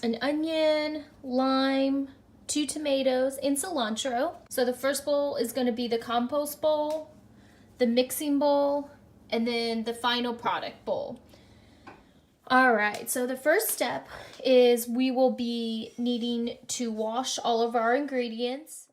an onion, lime, 2 tomatoes, and cilantro. So the first bowl is going to be the compost bowl, the mixing bowl, and then the final product bowl. All right, so the first step is we will be needing to wash all of our ingredients.